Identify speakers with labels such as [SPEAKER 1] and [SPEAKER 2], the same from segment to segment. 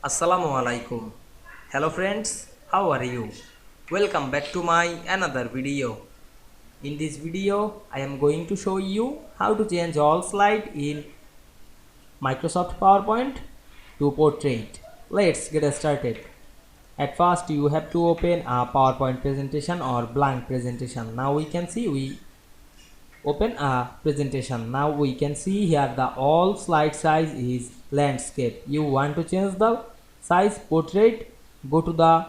[SPEAKER 1] Assalamu Walaikum. Hello friends, how are you? Welcome back to my another video. In this video, I am going to show you how to change all slide in Microsoft PowerPoint to portrait. Let's get started. At first, you have to open a PowerPoint presentation or blank presentation. Now we can see we open a presentation. Now we can see here the all slide size is landscape. You want to change the size portrait, go to the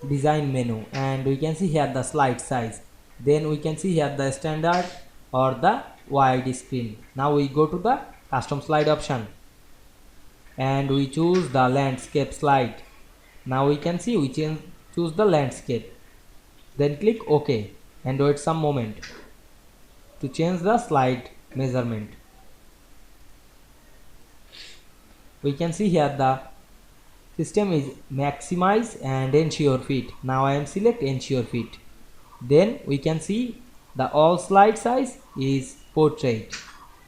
[SPEAKER 1] design menu and we can see here the slide size. Then we can see here the standard or the wide screen. Now we go to the custom slide option and we choose the landscape slide. Now we can see we choose the landscape, then click OK and wait some moment to change the slide measurement. We can see here the system is maximize and ensure fit. Now I am select ensure fit. Then we can see the all slide size is portrait.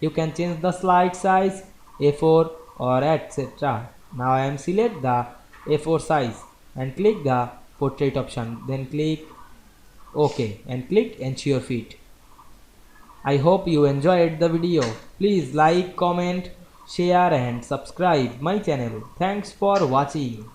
[SPEAKER 1] You can change the slide size A4 or etc. Now I am select the A4 size and click the portrait option, then click OK and click ensure fit. I hope you enjoyed the video. Please like, comment, share and subscribe my channel. Thanks for watching.